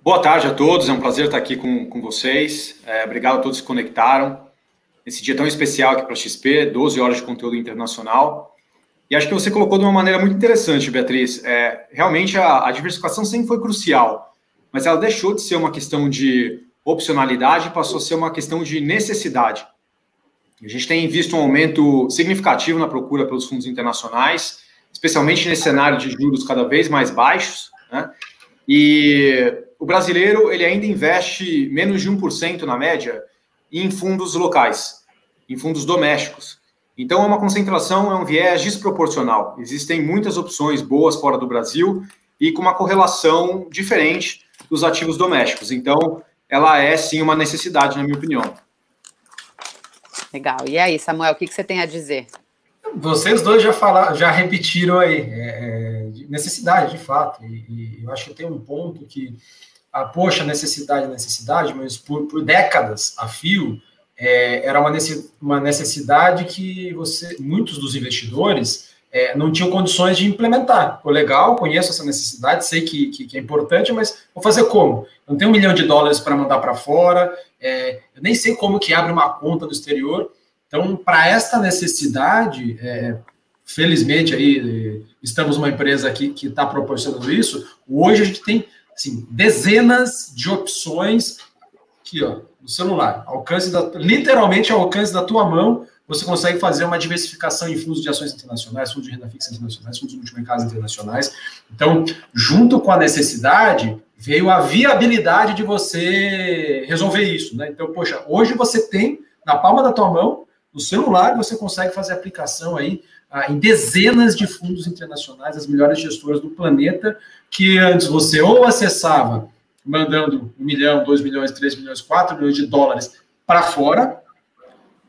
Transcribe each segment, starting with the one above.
Boa tarde a todos, é um prazer estar aqui com vocês. Obrigado a todos que se conectaram. Nesse dia tão especial aqui para a XP, 12 horas de conteúdo internacional. E acho que você colocou de uma maneira muito interessante, Beatriz. Realmente a diversificação sempre foi crucial, mas ela deixou de ser uma questão de opcionalidade e passou a ser uma questão de necessidade. A gente tem visto um aumento significativo na procura pelos fundos internacionais, especialmente nesse cenário de juros cada vez mais baixos, né? E o brasileiro ele ainda investe menos de 1% na média em fundos locais, em fundos domésticos. Então é uma concentração, é um viés desproporcional. Existem muitas opções boas fora do Brasil e com uma correlação diferente dos ativos domésticos. Então ela é sim uma necessidade, na minha opinião. Legal. E aí, Samuel, o que você tem a dizer? Vocês dois já repetiram aí, necessidade, de fato, e eu acho que tem um ponto que, poxa, necessidade, mas por décadas a fio, era uma necessidade que muitos dos investidores não tinham condições de implementar. Pô, legal, conheço essa necessidade, sei que é importante, mas vou fazer como? Eu não tenho $1 milhão para mandar para fora, eu nem sei como que abre uma conta no exterior. Então, para esta necessidade, felizmente, aí estamos uma empresa aqui que está proporcionando isso. Hoje a gente tem assim, dezenas de opções aqui, ó, no celular. Literalmente ao alcance da tua mão, você consegue fazer uma diversificação em fundos de ações internacionais, fundos de renda fixa internacionais, fundos de multimercados internacionais. Então, junto com a necessidade, veio a viabilidade de você resolver isso, né? Então, poxa, hoje você tem na palma da tua mão, no celular, você consegue fazer aplicação aí em dezenas de fundos internacionais, as melhores gestoras do planeta, que antes você ou acessava mandando 1 milhão, 2 milhões, 3 milhões, 4 milhões de dólares para fora,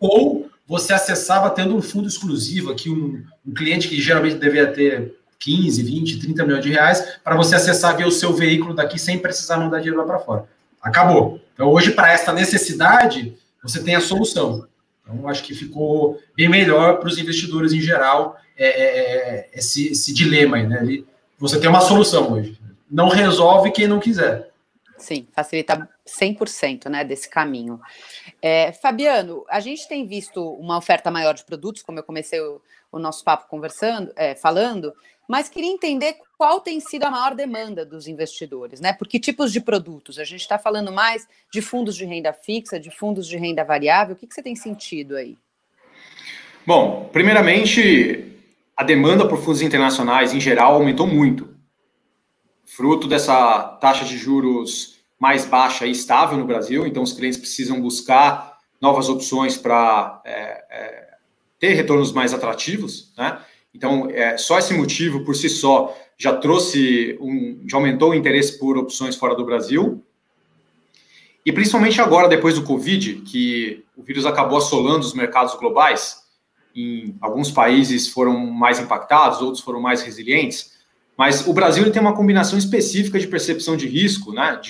ou você acessava tendo um fundo exclusivo aqui, um cliente que geralmente deveria ter 15, 20, 30 milhões de reais, para você acessar via o seu veículo daqui sem precisar mandar dinheiro lá para fora. Acabou. Então, hoje, para esta necessidade, você tem a solução. Então, acho que ficou bem melhor para os investidores em geral esse dilema aí, né? Você tem uma solução hoje. Não resolve quem não quiser. Sim, facilita 100%, né, desse caminho. Fabiano, a gente tem visto uma oferta maior de produtos, como eu comecei o nosso papo falando, mas queria entender qual tem sido a maior demanda dos investidores, né? Por que tipos de produtos? A gente está falando mais de fundos de renda fixa, de fundos de renda variável. O que você tem sentido aí? Bom, primeiramente, a demanda por fundos internacionais, em geral, aumentou muito. Fruto dessa taxa de juros mais baixa e estável no Brasil, então os clientes precisam buscar novas opções para ter retornos mais atrativos, né? Então, só esse motivo, por si só, já aumentou o interesse por opções fora do Brasil. E principalmente agora, depois do Covid, que o vírus acabou assolando os mercados globais, em alguns países foram mais impactados, outros foram mais resilientes, mas o Brasil ele tem uma combinação específica de percepção de risco, né,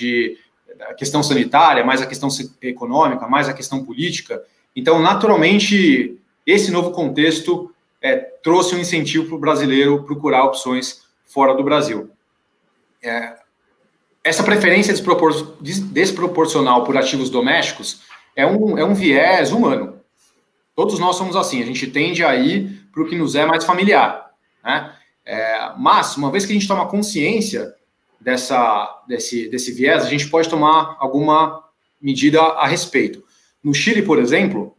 a questão sanitária, mais a questão econômica, mais a questão política. Então, naturalmente, esse novo contexto trouxe um incentivo para o brasileiro procurar opções fora do Brasil. Essa preferência desproporcional por ativos domésticos é um viés humano. Todos nós somos assim, a gente tende a ir para o que nos é mais familiar, né? Mas, uma vez que a gente toma consciência desse viés, a gente pode tomar alguma medida a respeito. No Chile, por exemplo,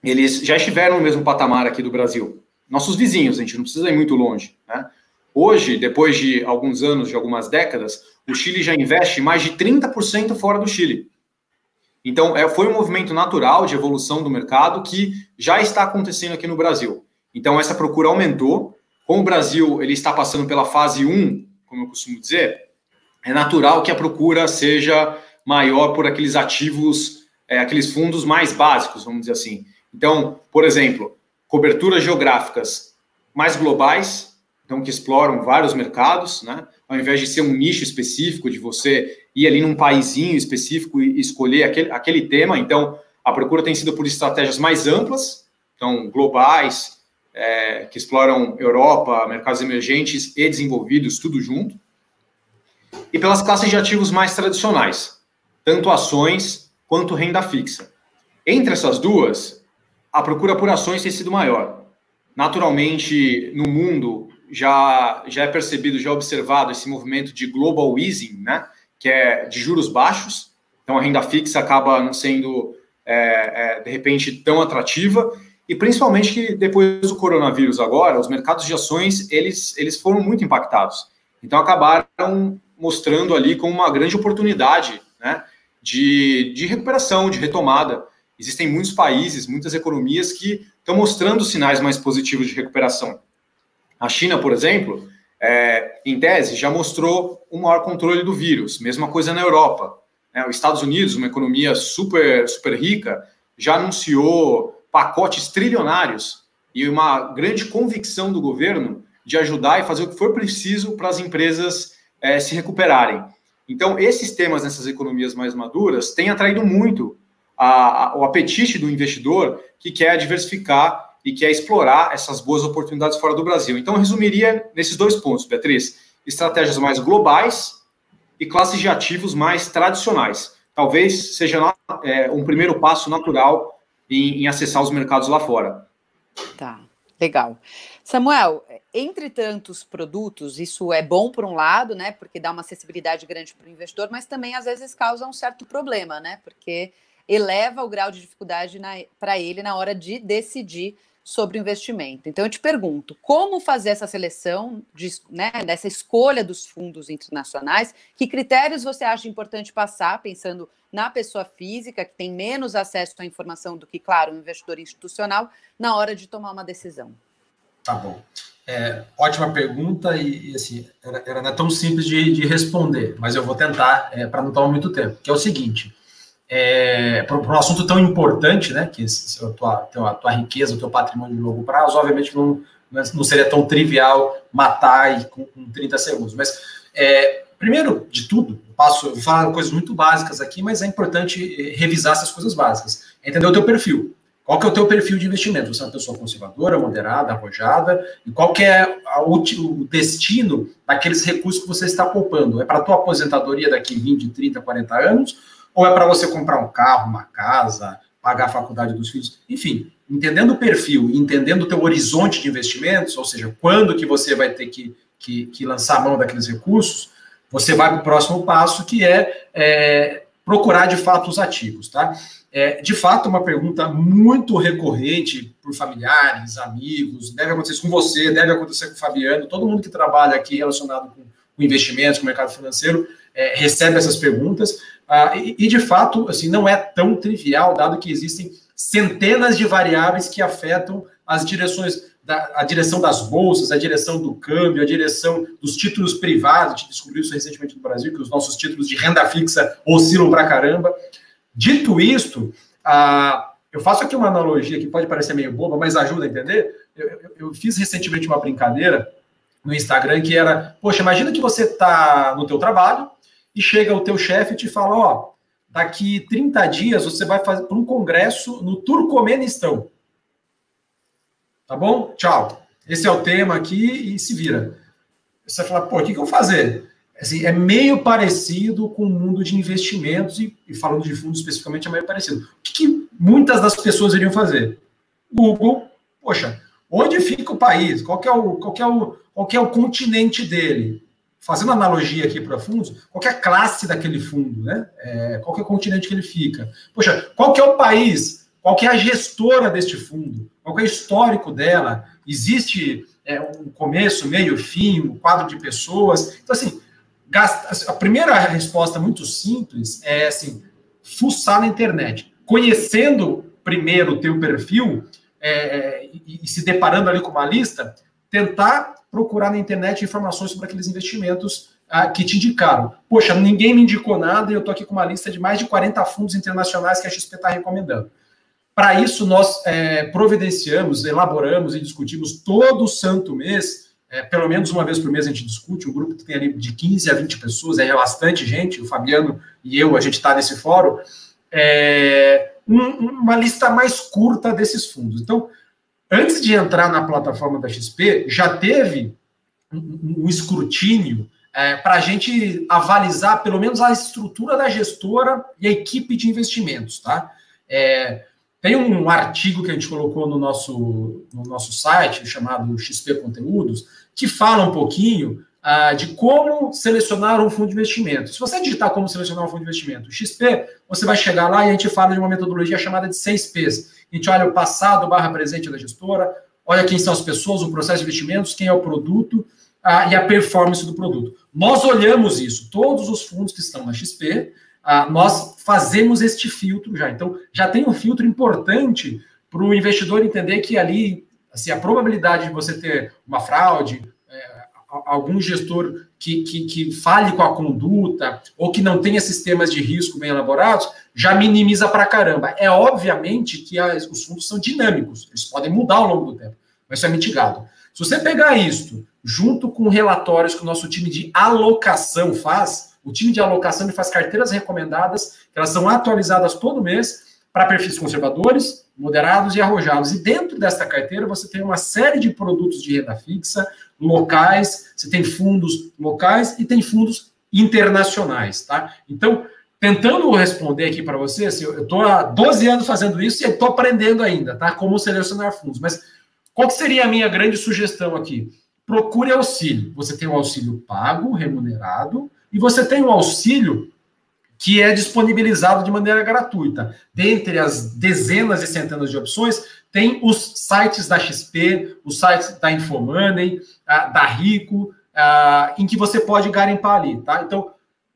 eles já estiveram no mesmo patamar aqui do Brasil. Nossos vizinhos, a gente não precisa ir muito longe, né? Hoje, depois de alguns anos, de algumas décadas, o Chile já investe mais de 30% fora do Chile. Então, foi um movimento natural de evolução do mercado que já está acontecendo aqui no Brasil. Então, essa procura aumentou. Como o Brasil ele está passando pela fase 1, como eu costumo dizer, é natural que a procura seja maior por aqueles ativos, aqueles fundos mais básicos, vamos dizer assim. Então, por exemplo, coberturas geográficas mais globais, então que exploram vários mercados, né? Ao invés de ser um nicho específico, de você ir ali num paizinho específico e escolher aquele tema. Então, a procura tem sido por estratégias mais amplas, então globais, que exploram Europa, mercados emergentes e desenvolvidos, tudo junto. e pelas classes de ativos mais tradicionais, tanto ações quanto renda fixa. Entre essas duas, a procura por ações tem sido maior. Naturalmente, no mundo, já é percebido, já é observado esse movimento de global easing, né, que é de juros baixos, então a renda fixa acaba não sendo, de repente, tão atrativa, e principalmente que depois do coronavírus agora, os mercados de ações, eles foram muito impactados. Então acabaram mostrando ali como uma grande oportunidade, né, de recuperação, de retomada. Existem muitos países, muitas economias que estão mostrando sinais mais positivos de recuperação. A China, por exemplo, em tese, já mostrou um maior controle do vírus. Mesma coisa na Europa. Os Estados Unidos, uma economia super, super rica, já anunciou pacotes trilionários e uma grande convicção do governo de ajudar e fazer o que for preciso para as empresas se recuperarem. Então, esses temas nessas economias mais maduras têm atraído muito o apetite do investidor que quer diversificar e quer explorar essas boas oportunidades fora do Brasil. Então, eu resumiria nesses 2 pontos, Beatriz: estratégias mais globais e classes de ativos mais tradicionais. Talvez seja um primeiro passo natural em acessar os mercados lá fora. Tá, legal. Samuel, entre tantos produtos, isso é bom por um lado, né, porque dá uma acessibilidade grande para o investidor, mas também às vezes causa um certo problema, né, porque eleva o grau de dificuldade para ele na hora de decidir sobre o investimento. Então eu te pergunto, como fazer essa seleção, dessa escolha dos fundos internacionais? Que critérios você acha importante passar, pensando na pessoa física, que tem menos acesso à informação do que, claro, um investidor institucional, na hora de tomar uma decisão? Tá bom. Ótima pergunta e assim, ela não é tão simples de responder, mas eu vou tentar para não tomar muito tempo, que é o seguinte: para um assunto tão importante, né, que a tua riqueza, o teu patrimônio de longo prazo, obviamente não seria tão trivial matar com 30 segundos. Mas, primeiro de tudo, vou falar coisas muito básicas aqui, mas é importante revisar essas coisas básicas. Entender o teu perfil. Qual que é o teu perfil de investimento? Você é uma pessoa conservadora, moderada, arrojada? E qual que é o destino daqueles recursos que você está poupando? É para a tua aposentadoria daqui 20, 30, 40 anos? Ou é para você comprar um carro, uma casa, pagar a faculdade dos filhos? Enfim, entendendo o perfil, entendendo o teu horizonte de investimentos, ou seja, quando que você vai ter que lançar a mão daqueles recursos, você vai para o próximo passo, que é procurar de fato os ativos, tá? De fato, uma pergunta muito recorrente por familiares, amigos, deve acontecer com você, deve acontecer com o Fabiano, todo mundo que trabalha aqui relacionado com investimentos, com o mercado financeiro, recebe essas perguntas, e de fato, assim, não é tão trivial, dado que existem centenas de variáveis que afetam as direções, a direção das bolsas, a direção do câmbio, a direção dos títulos privados. A gente descobriu isso recentemente no Brasil, que os nossos títulos de renda fixa oscilam pra caramba. Dito isto, eu faço aqui uma analogia que pode parecer meio boba, mas ajuda a entender. Eu fiz recentemente uma brincadeira no Instagram que era: poxa, imagina que você está no teu trabalho e chega o teu chefe e te fala: ó, daqui 30 dias você vai fazer um congresso no Turcomenistão. Tá bom? Tchau. Esse é o tema aqui e se vira. Você vai falar: pô, o que eu vou fazer? Assim, é meio parecido com o mundo de investimentos e falando de fundos especificamente é meio parecido. O que muitas das pessoas iriam fazer? Google, poxa, onde fica o país? Qual que é o continente dele? Fazendo analogia aqui para fundos, qual que é a classe daquele fundo, né? Qual que é o continente que ele fica? Poxa, qual que é o país? Qual que é a gestora deste fundo? Qual que é o histórico dela? Existe um começo, meio, fim, um quadro de pessoas? Então, assim, a primeira resposta muito simples é, assim, fuçar na internet. Conhecendo primeiro o teu perfil e se deparando ali com uma lista, tentar procurar na internet informações sobre aqueles investimentos que te indicaram. Poxa, ninguém me indicou nada e eu estou aqui com uma lista de mais de 40 fundos internacionais que a XP está recomendando. Para isso, nós providenciamos, elaboramos e discutimos todo santo mês, pelo menos uma vez por mês a gente discute, um grupo que tem ali de 15 a 20 pessoas, é bastante gente, o Fabiano e eu, a gente está nesse fórum, uma lista mais curta desses fundos. Então, antes de entrar na plataforma da XP, já teve um escrutínio para a gente avalizar pelo menos a estrutura da gestora e a equipe de investimentos, tá? Tem um artigo que a gente colocou no nosso site, chamado XP Conteúdos, que fala um pouquinho de como selecionar um fundo de investimento. Se você digitar como selecionar um fundo de investimento, XP, você vai chegar lá e a gente fala de uma metodologia chamada de 6Ps. A gente olha o passado / presente da gestora, olha quem são as pessoas, o processo de investimentos, quem é o produto e a performance do produto. Nós olhamos isso, todos os fundos que estão na XP, nós fazemos este filtro já. Então, já tem um filtro importante para o investidor entender que ali, assim, a probabilidade de você ter uma fraude, algum gestor que falhe com a conduta ou que não tenha sistemas de risco bem elaborados, já minimiza pra caramba. Obviamente que os fundos são dinâmicos, eles podem mudar ao longo do tempo, mas isso é mitigado. Se você pegar isso junto com relatórios que o nosso time de alocação faz, o time de alocação faz carteiras recomendadas, que elas são atualizadas todo mês para perfis conservadores, moderados e arrojados. E dentro dessa carteira você tem uma série de produtos de renda fixa, locais, você tem fundos locais e tem fundos internacionais, tá? Então, tentando responder aqui para você, assim, eu estou há 12 anos fazendo isso e estou aprendendo ainda, tá? Como selecionar fundos. Mas qual que seria a minha grande sugestão aqui? Procure auxílio. Você tem o auxílio pago, remunerado, e você tem o auxílio que é disponibilizado de maneira gratuita. Dentre as dezenas e centenas de opções, tem os sites da XP, os sites da Infomoney, da Rico, em que você pode garimpar ali, tá? Então,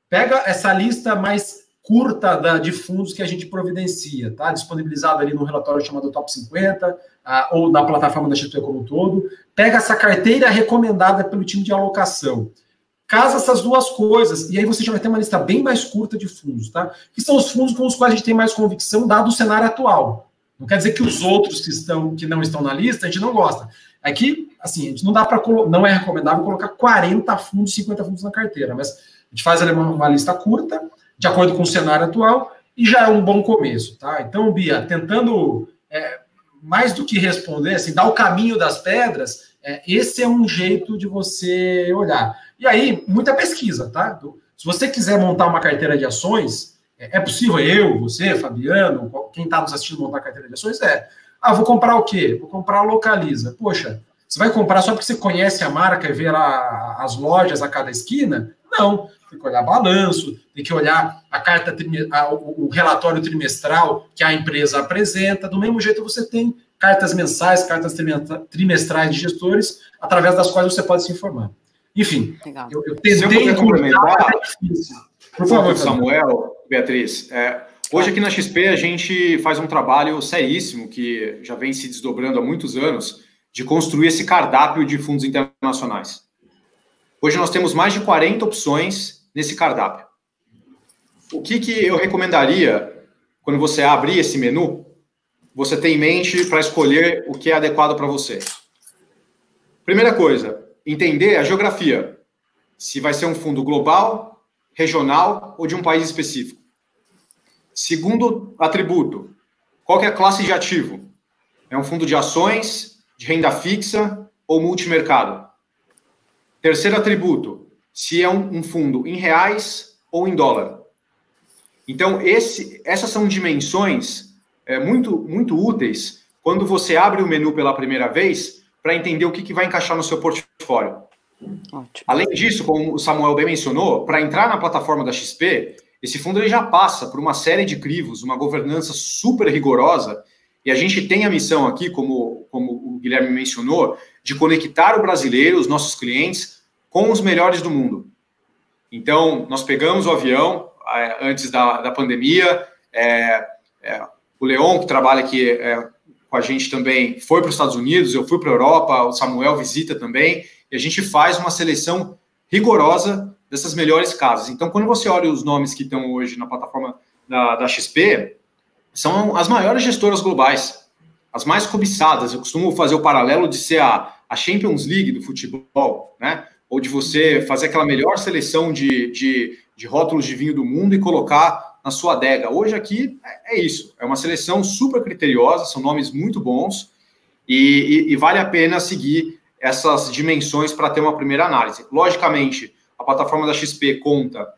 pega essa lista mais curta de fundos que a gente providencia, tá? Disponibilizado ali no relatório chamado Top 50, ou na plataforma da XP como um todo. Pega essa carteira recomendada pelo time de alocação. Casa essas duas coisas, e aí você já vai ter uma lista bem mais curta de fundos, tá? Que são os fundos com os quais a gente tem mais convicção, dado o cenário atual. Não quer dizer que os outros que não estão na lista, a gente não gosta. É que, assim, a gente não é recomendável colocar 40 fundos, 50 fundos na carteira, mas a gente faz ali uma lista curta, de acordo com o cenário atual, e já é um bom começo, tá? Então, Bia, tentando mais do que responder, assim, dar o caminho das pedras, esse é um jeito de você olhar. E aí, muita pesquisa, tá? Se você quiser montar uma carteira de ações, é possível eu, você, Fabiano, quem está nos assistindo montar carteira de ações, vou comprar o quê? Vou comprar a Localiza. Poxa, você vai comprar só porque você conhece a marca e vê lá as lojas a cada esquina? Não, tem que olhar balanço, tem que olhar o relatório trimestral que a empresa apresenta. Do mesmo jeito você tem cartas mensais, cartas trimestrais de gestores, através das quais você pode se informar. Enfim, eu tentei complementar. Por favor, Samuel, Beatriz. Hoje aqui na XP a gente faz um trabalho seríssimo que já vem se desdobrando há muitos anos de construir esse cardápio de fundos internacionais. Hoje nós temos mais de 40 opções nesse cardápio. O que eu recomendaria quando você abrir esse menu, você ter em mente para escolher o que é adequado para você? Primeira coisa, entender a geografia. Se vai ser um fundo global, regional ou de um país específico. Segundo atributo, qual que é a classe de ativo? É um fundo de ações, de renda fixa ou multimercado? Terceiro atributo, se é um fundo em reais ou em dólar. Então, essas são dimensões muito, muito úteis quando você abre o menu pela primeira vez para entender o que vai encaixar no seu portfólio. Ótimo. Além disso, como o Samuel bem mencionou, para entrar na plataforma da XP, esse fundo ele já passa por uma série de crivos, uma governança super rigorosa, e a gente tem a missão aqui, como o Guilherme mencionou, de conectar o brasileiro, os nossos clientes, com os melhores do mundo. Então, nós pegamos o avião antes da pandemia, o Leon, que trabalha aqui com a gente também, foi para os Estados Unidos, eu fui para a Europa, o Samuel visita também, e a gente faz uma seleção rigorosa dessas melhores casas. Então, quando você olha os nomes que estão hoje na plataforma da XP, são as maiores gestoras globais, as mais cobiçadas. Eu costumo fazer o paralelo de ser a Champions League do futebol, né? Ou de você fazer aquela melhor seleção de rótulos de vinho do mundo e colocar na sua adega. Hoje aqui é isso, é uma seleção super criteriosa, são nomes muito bons e vale a pena seguir essas dimensões para ter uma primeira análise. Logicamente, a plataforma da XP conta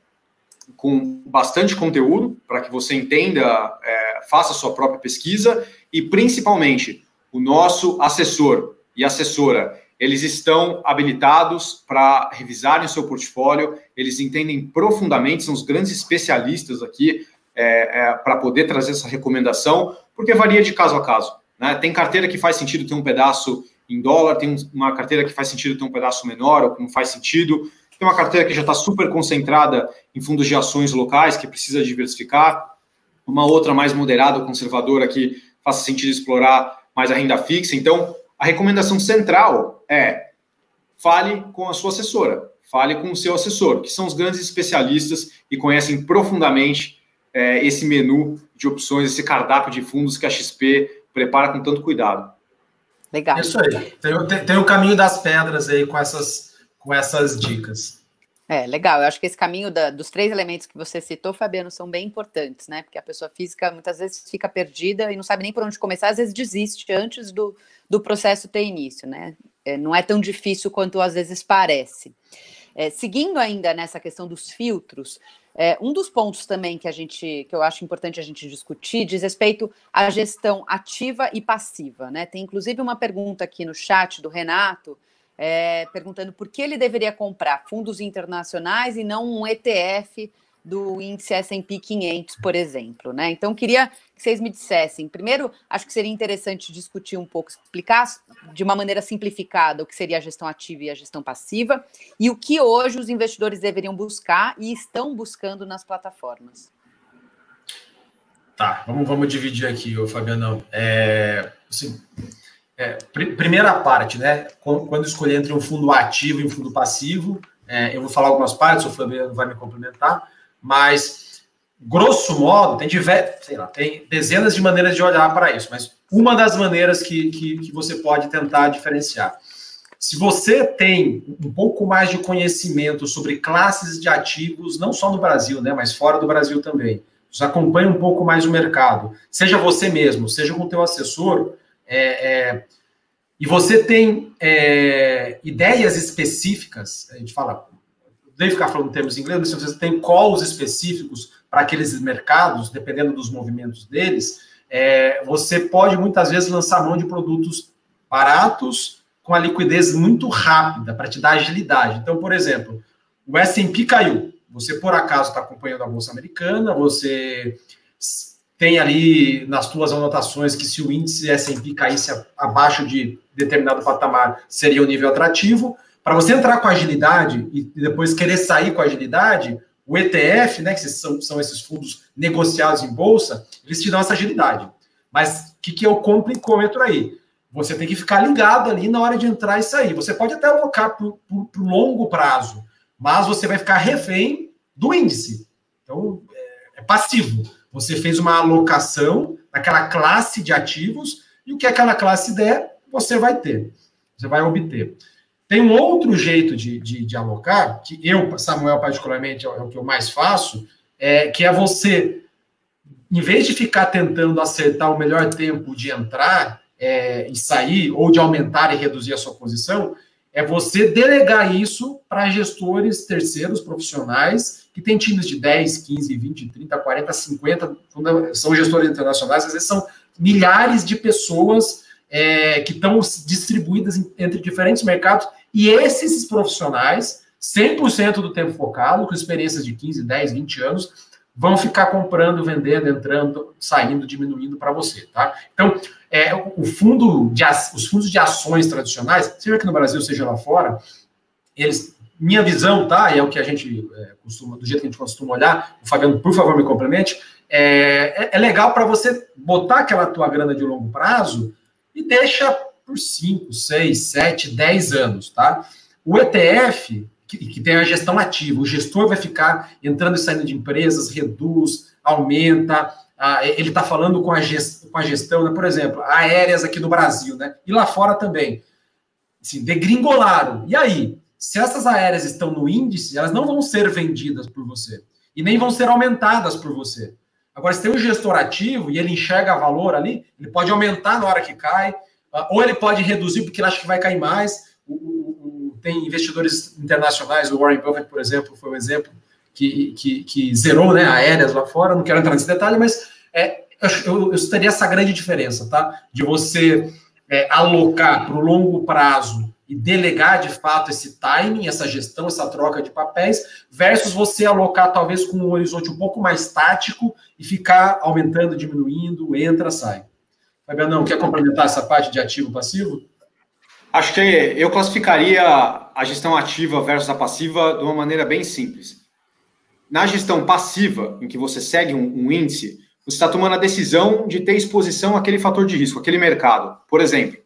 com bastante conteúdo para que você entenda, faça a sua própria pesquisa e, principalmente, o nosso assessor e assessora, eles estão habilitados para revisarem o seu portfólio, eles entendem profundamente, são os grandes especialistas aqui para poder trazer essa recomendação, porque varia de caso a caso, né? Tem carteira que faz sentido ter um pedaço em dólar, tem uma carteira que faz sentido ter um pedaço menor, ou que não faz sentido, tem uma carteira que já está super concentrada em fundos de ações locais, que precisa diversificar, uma outra mais moderada ou conservadora que faça sentido explorar mais a renda fixa. Então, a recomendação central é fale com a sua assessora, fale com o seu assessor, que são os grandes especialistas e conhecem profundamente esse menu de opções, esse cardápio de fundos que a XP prepara com tanto cuidado. Legal. Isso aí. Tem o caminho das pedras aí com essas dicas. Legal. Eu acho que esse caminho dos 3 elementos que você citou, Fabiano, são bem importantes, né? Porque a pessoa física muitas vezes fica perdida e não sabe nem por onde começar, às vezes desiste antes do processo ter início, né? Não é tão difícil quanto às vezes parece. Seguindo ainda nessa questão dos filtros, um dos pontos também que eu acho importante a gente discutir diz respeito à gestão ativa e passiva, né? Tem inclusive uma pergunta aqui no chat do Renato, perguntando por que ele deveria comprar fundos internacionais e não um ETF do índice S&P 500, por exemplo, né? Então, queria que vocês me dissessem. Primeiro, acho que seria interessante discutir um pouco, explicar de uma maneira simplificada o que seria a gestão ativa e a gestão passiva e o que hoje os investidores deveriam buscar e estão buscando nas plataformas. Tá, vamos dividir aqui, Fabiano. Assim, primeira parte, né? Quando escolher entre um fundo ativo e um fundo passivo, eu vou falar algumas partes, o Fabiano vai me complementar, mas, grosso modo, tem dezenas de maneiras de olhar para isso, mas uma das maneiras que você pode tentar diferenciar. Se você tem um pouco mais de conhecimento sobre classes de ativos, não só no Brasil, né, mas fora do Brasil também, você acompanha um pouco mais o mercado, seja você mesmo, seja com o teu assessor, e você tem ideias específicas, a gente fala, devo ficar falando em termos em inglês, mas se você tem calls específicos para aqueles mercados, dependendo dos movimentos deles, você pode muitas vezes lançar mão de produtos baratos com a liquidez muito rápida para te dar agilidade. Então, por exemplo, o S&P caiu, você por acaso está acompanhando a Bolsa Americana, você tem ali nas suas anotações que se o índice S&P caísse abaixo de determinado patamar, seria um nível atrativo. Para você entrar com agilidade e depois querer sair com agilidade, o ETF, né, que são esses fundos negociados em bolsa, eles te dão essa agilidade. Mas o que é o complicômetro aí? Você tem que ficar ligado ali na hora de entrar e sair. Você pode até alocar para o longo prazo, mas você vai ficar refém do índice. Então, é passivo. Você fez uma alocação naquela classe de ativos e o que aquela classe der, você vai ter. Você vai obter. Tem um outro jeito de alocar, que eu, Samuel, particularmente, é o que eu mais faço, que é você, em vez de ficar tentando acertar o melhor tempo de entrar e sair, ou de aumentar e reduzir a sua posição, é você delegar isso para gestores terceiros profissionais que têm times de 10, 15, 20, 30, 40, 50, são gestores internacionais, às vezes são milhares de pessoas que estão distribuídas entre diferentes mercados, e esses profissionais, 100% do tempo focado, com experiências de 15, 10, 20 anos, vão ficar comprando, vendendo, entrando, saindo, diminuindo para você, tá? Então, os fundos de ações tradicionais, seja aqui no Brasil, seja lá fora, minha visão, tá? E é o que a gente costuma, do jeito que a gente costuma olhar, o Fabiano, por favor, me complemente, é legal para você botar aquela tua grana de longo prazo e deixa por 5, 6, 7, 10 anos, tá? O ETF, que tem a gestão ativa, o gestor vai ficar entrando e saindo de empresas, reduz, aumenta, ele está falando com a gestão, né? Por exemplo, aéreas aqui no Brasil, né? E lá fora também. Assim, degringolaram. E aí? Se essas aéreas estão no índice, elas não vão ser vendidas por você. E nem vão ser aumentadas por você. Agora, se tem um gestor ativo e ele enxerga valor ali, ele pode aumentar na hora que cai, ou ele pode reduzir porque ele acha que vai cair mais. O tem investidores internacionais, o Warren Buffett, por exemplo, foi um exemplo que zerou, né, aéreas lá fora, não quero entrar nesse detalhe, mas eu teria essa grande diferença, tá? De você alocar para o longo prazo e delegar de fato esse timing, essa gestão, essa troca de papéis, versus você alocar talvez com um horizonte um pouco mais tático e ficar aumentando, diminuindo, entra, sai. Fabiano, quer complementar essa parte de ativo passivo? Acho que eu classificaria a gestão ativa versus a passiva de uma maneira bem simples. Na gestão passiva, em que você segue um índice, você está tomando a decisão de ter exposição àquele fator de risco, àquele mercado. Por exemplo,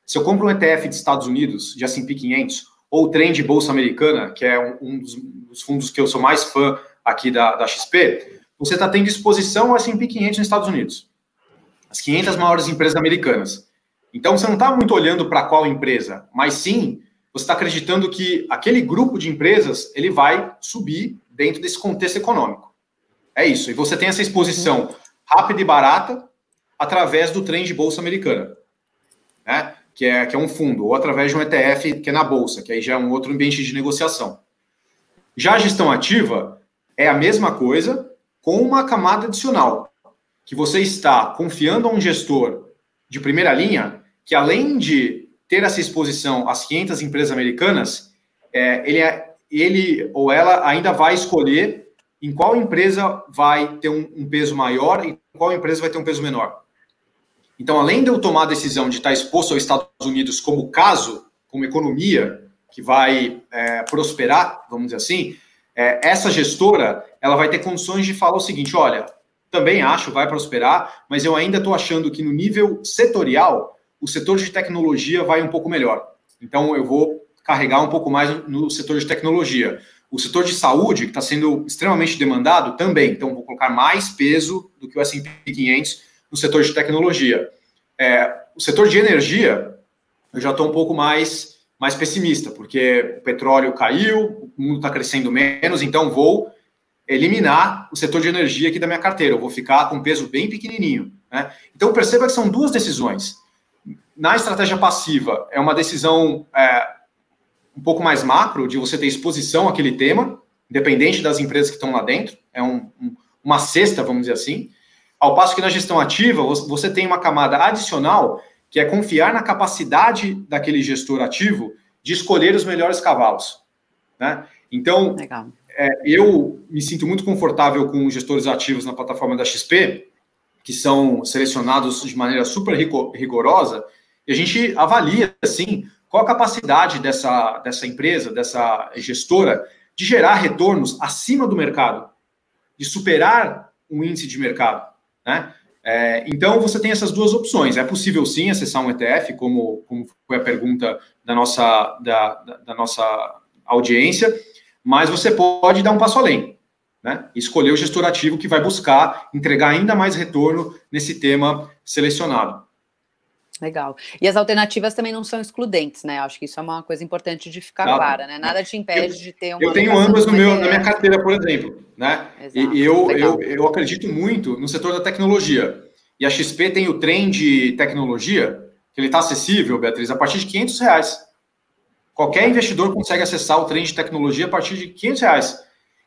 se eu compro um ETF de Estados Unidos, de S&P 500, ou o Trend Bolsa Americana, que é um dos fundos que eu sou mais fã aqui da XP, você está tendo exposição ao S&P 500 nos Estados Unidos. As 500 maiores empresas americanas. Então, você não está muito olhando para qual empresa, mas sim, você está acreditando que aquele grupo de empresas, ele vai subir dentro desse contexto econômico. É isso. E você tem essa exposição rápida e barata através do Trend Bolsa Americana, né? Que é um fundo, ou através de um ETF que é na Bolsa, que aí já é um outro ambiente de negociação. Já a gestão ativa é a mesma coisa, com uma camada adicional, que você está confiando a um gestor de primeira linha, que além de ter essa exposição às 500 empresas americanas, ele ou ela ainda vai escolher em qual empresa vai ter um peso maior e em qual empresa vai ter um peso menor. Então, além de eu tomar a decisão de estar exposto aos Estados Unidos como caso, como economia que vai prosperar, vamos dizer assim, essa gestora ela vai ter condições de falar o seguinte, olha, também acho vai prosperar, mas eu ainda estou achando que no nível setorial, o setor de tecnologia vai um pouco melhor. Então, eu vou carregar um pouco mais no setor de tecnologia. O setor de saúde, que está sendo extremamente demandado, também. Então, vou colocar mais peso do que o S&P 500 no setor de tecnologia. O setor de energia, eu já estou um pouco mais pessimista, porque o petróleo caiu, o mundo está crescendo menos, então vou eliminar o setor de energia aqui da minha carteira. Eu vou ficar com um peso bem pequenininho, né? Então, perceba que são duas decisões. Na estratégia passiva, é uma decisão um pouco mais macro, de você ter exposição àquele tema, independente das empresas que estão lá dentro. É uma cesta, vamos dizer assim. Ao passo que na gestão ativa, você tem uma camada adicional, que é confiar na capacidade daquele gestor ativo de escolher os melhores cavalos, né? Então, eu me sinto muito confortável com os gestores ativos na plataforma da XP, que são selecionados de maneira super rigorosa, e a gente avalia, assim, qual a capacidade dessa empresa, dessa gestora, de gerar retornos acima do mercado, de superar um índice de mercado, né? Então, você tem essas duas opções. É possível, sim, acessar um ETF, como foi a pergunta da nossa audiência, mas você pode dar um passo além, né? Escolher o gestor ativo que vai buscar entregar ainda mais retorno nesse tema selecionado. Legal. E as alternativas também não são excludentes, né? Acho que isso é uma coisa importante de ficar clara, né? Nada te impede de ter uma... Eu tenho ambas na minha carteira, por exemplo, né? Exato. E eu acredito muito no setor da tecnologia. E a XP tem o Trend Tecnologia, que ele está acessível, Beatriz, a partir de R$500. Qualquer investidor consegue acessar o Trend Tecnologia a partir de R$500,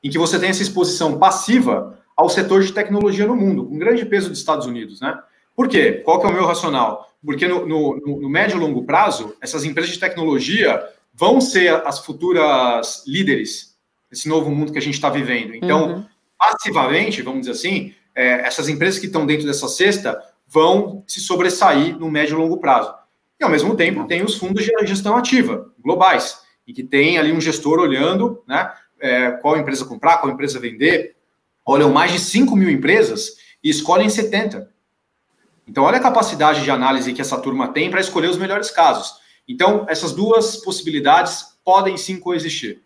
em que você tem essa exposição passiva ao setor de tecnologia no mundo, com grande peso dos Estados Unidos, né? Por quê? Qual que é o meu racional? Porque no médio e longo prazo, essas empresas de tecnologia vão ser as futuras líderes desse novo mundo que a gente está vivendo. Então, passivamente, vamos dizer assim, essas empresas que estão dentro dessa cesta vão se sobressair no médio e longo prazo. E, ao mesmo tempo, tem os fundos de gestão ativa, globais, e que tem ali um gestor olhando, né, qual empresa comprar, qual empresa vender. Olham mais de 5 mil empresas e escolhem 70. Então, olha a capacidade de análise que essa turma tem para escolher os melhores casos. Então, essas duas possibilidades podem sim coexistir.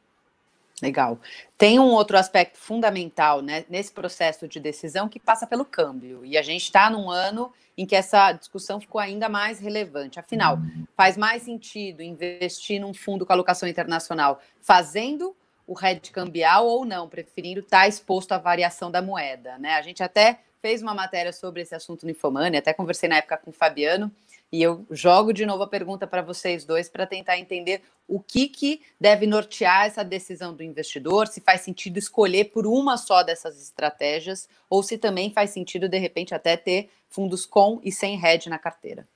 Legal. Tem um outro aspecto fundamental, né, nesse processo de decisão que passa pelo câmbio. E a gente está num ano em que essa discussão ficou ainda mais relevante. Afinal, faz mais sentido investir num fundo com alocação internacional fazendo o hedge cambial ou não, preferindo estar exposto à variação da moeda, né? A gente até fez uma matéria sobre esse assunto no Infomani, até conversei na época com o Fabiano, E eu jogo de novo a pergunta para vocês dois para tentar entender o que deve nortear essa decisão do investidor, se faz sentido escolher por uma só dessas estratégias, ou se também faz sentido, de repente, até ter fundos com e sem hedge na carteira.